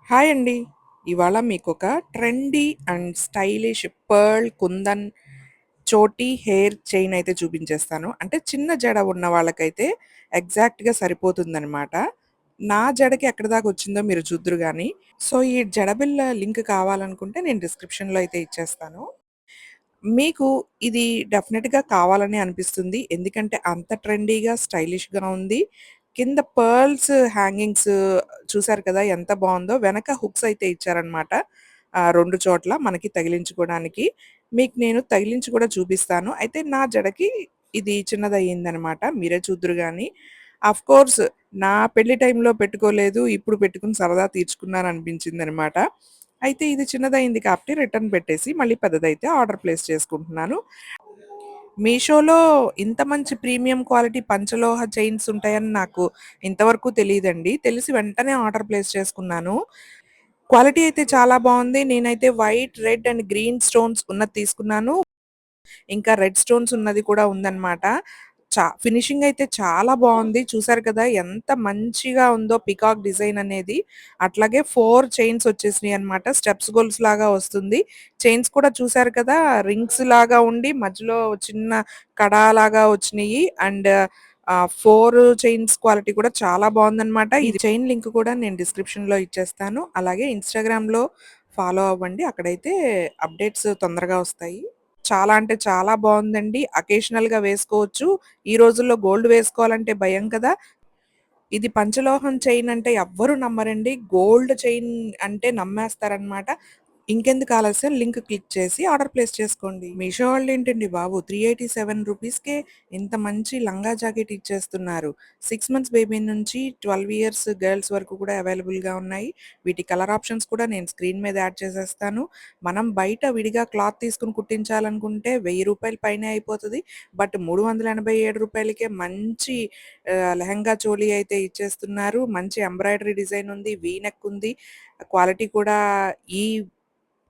Hi అండి. ఇవాళ మీకొక trendy and stylish pearl kundan చోటీ హెయిర్ చైన్ అయితే చూపించేస్తాను. అంటే చిన్న జడ ఉన్న వాళ్ళకైతే ఎగ్జాక్ట్‌గా సరిపోతుందనమాట. నా జడకి ఎక్కడి దాకొచ్చిందో మీరు చూద్దురు గానీ. సో, ఈ జడబిళ్ళ లింక్ కావాలనుకుంటే నేను డిస్క్రిప్షన్‌లో అయితే ఇచ్చేస్తాను. మీకు ఇది డెఫినిట్‌గా కావాలనే అనిపిస్తుంది. ఎందుకంటే అంత ట్రెండీగా, స్టైలిష్‌గా ఉంది. కింద పర్ల్స్ హ్యాంగింగ్స్ చూసారు కదా! ఎంత బావుందో. వెనక హుక్స్ అయితే ఇచ్చారనమాట. 2 చోట్ల మనకి తగిలించుకోవడానికి. మీకు నేను తగిలించి కూడా చూపిస్తాను. అయితే నా జడకి ఇది చిన్నదయ్యిందనమాట. మీరే చూద్దురు గానీ. ఆఫ్‌కోర్స్ నా పెళ్లి టైంలో పెట్టుకోలేదు. ఇప్పుడు పెట్టుకొని సరదా తీర్చుకున్నాననిపించిందనమాట. అయితే ఇది చిన్నదయింది కాబట్టి రిటర్న్ పెట్టేసి మళ్ళీ పెద్దదైతే ఆర్డర్ ప్లేస్ చేసుకుంటున్నాను. మీషోలో ఇంత మంచి ప్రీమియం క్వాలిటీ పంచలోహ చైన్స్ ఉంటాయని నాకు ఇంతవరకు తెలీదండి. తెలిసి వెంటనే ఆర్డర్ ప్లేస్ చేసుకున్నాను. క్వాలిటీ అయితే చాలా బావుంది. నేనైతే white, red and green stones ఉన్నది తీసుకున్నాను. ఇంకా రెడ్ స్టోన్స్ ఉన్నది కూడా ఉందనమాట. ఫినిషింగ్ అయితే చాలా బావుంది. చూసారు కదా! ఎంత మంచిగా ఉందో పికాక్ డిజైన్ అనేది. అట్లాగే 4 చైన్స్ వచ్చేసినాయన్నమాట. స్టెప్స్ గొలుసు లాగా వస్తుంది. చైన్స్ కూడా చూసారు కదా! రింగ్స్ లాగా ఉండి మధ్యలో చిన్న కడాలాగా వచ్చినియి. అండ్ 4 చైన్స్ క్వాలిటీ కూడా చాలా బావుందన్నమాట. ఈ చైన్ లింక్ కూడా నేను డిస్క్రిప్షన్‌లో ఇచ్చేస్తాను. అలాగే ఇన్‌స్టాగ్రామ్‌లో ఫాలో అవ్వండి. అక్కడైతే అప్డేట్స్ తొందరగా వస్తాయి. చాలా అంటే చాలా బావుందండి. అకేషనల్‌గా వేసుకోవచ్చు. ఈ రోజుల్లో గోల్డ్ వేసుకోవాలంటే భయం కదా! ఇది పంచలోహం చైన్ అంటే ఎవ్వరు నమ్మరండి. గోల్డ్ చైన్ అంటే నమ్మేస్తారనమాట. ఇంకెందుకు ఆలస్యం లింక్ క్లిక్ చేసి ఆర్డర్ ప్లేస్ చేసుకోండి. మీషో వాళ్ళేంటండి బాబు 387 రూపీస్‌కే ఇంత మంచి లంగా జాకెట్ ఇచ్చేస్తున్నారు. 6 మంత్స్ బేబీ నుంచి 12 ఇయర్స్ గర్ల్స్ వరకు కూడా అవైలబుల్‌గా ఉన్నాయి. వీటి కలర్ ఆప్షన్స్ కూడా నేను స్క్రీన్ మీద యాడ్ చేసేస్తాను. మనం బయట విడిగా క్లాత్ తీసుకొని కుట్టించాలనుకుంటే రూ. 1000 పైనే అయిపోతది. బట్ రూ. 387కే మంచి లెహెంగా చోలీ అయితే ఇచ్చేస్తున్నారు. మంచి ఎంబ్రాయిడరీ డిజైన్ ఉంది. వీ నెక్ ఉంది. క్వాలిటీ కూడా ఈ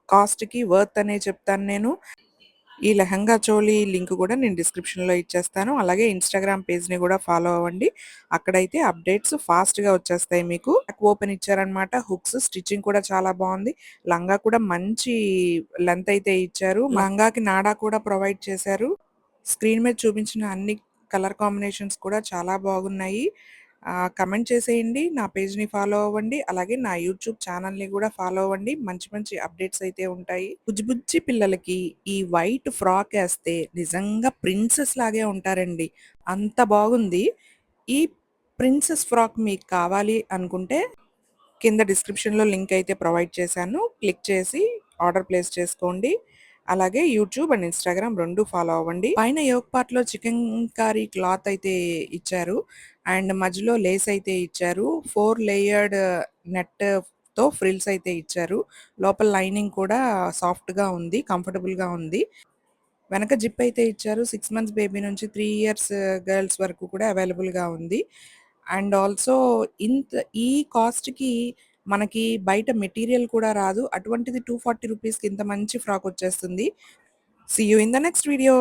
కాస్ట్‌కి వర్త్ అనే చెప్తాను నేను. ఈ లెహంగా చోలీ లింక్ కూడా నేను డిస్క్రిప్షన్‌లో ఇచ్చేస్తాను. అలాగే ఇన్‌స్టాగ్రామ్ పేజ్‌ని కూడా ఫాలో అవ్వండి. అక్కడైతే అప్డేట్స్ ఫాస్ట్‌గా వచ్చేస్తాయి మీకు. బ్యాక్ ఓపెన్ ఇచ్చారనమాట. హుక్స్ స్టిచ్చింగ్ కూడా చాలా బావుంది. లంగా కూడా మంచి లెంత్ అయితే ఇచ్చారు. లంగాకి నాడా కూడా ప్రొవైడ్ చేశారు. స్క్రీన్ మీద చూపించిన అన్ని కలర్ కాంబినేషన్స్ కూడా చాలా బాగున్నాయి. కమెంట్ చేసేయండి. నా పేజ్‌ని ఫాలో అవ్వండి. అలాగే నా యూట్యూబ్ ఛానెల్‌ని కూడా ఫాలో అవ్వండి. మంచి మంచి అప్డేట్స్ అయితే ఉంటాయి. బుజ్జి బుజ్జి పిల్లలకి ఈ వైట్ ఫ్రాక్ ఏస్తే నిజంగా ప్రిన్సెస్ లాగే ఉంటారండి. అంత బాగుంది. ఈ ప్రిన్సెస్ ఫ్రాక్ మీకు కావాలి అనుకుంటే కింద డిస్క్రిప్షన్‌లో లింక్ అయితే ప్రొవైడ్ చేశాను. క్లిక్ చేసి ఆర్డర్ ప్లేస్ చేసుకోండి. అలాగే యూట్యూబ్ అండ్ ఇన్‌స్టాగ్రామ్ 2 ఫాలో అవ్వండి. పైన యోక్ పార్ట్‌లో చికెన్‌కారీ క్లాత్ అయితే ఇచ్చారు. అండ్ మధ్యలో లేస్ అయితే ఇచ్చారు. 4 లేయర్డ్ నెట్‌తో ఫ్రిల్స్ అయితే ఇచ్చారు. లోపల లైనింగ్ కూడా సాఫ్ట్‌గా ఉంది. కంఫర్టబుల్‌గా ఉంది. వెనక జిప్ అయితే ఇచ్చారు. 6 మంత్స్ బేబీ నుంచి 3 ఇయర్స్ గర్ల్స్ వరకు కూడా అవైలబుల్‌గా ఉంది. అండ్ ఆల్సో ఇంత ఈ కాస్ట్‌కి మనకి బయట మెటీరియల్ కూడా రాదు. అటువంటిది 240 రూపీస్‌కి ఇంత మంచి ఫ్రాక్ వచ్చేస్తుంది. See you in the next video.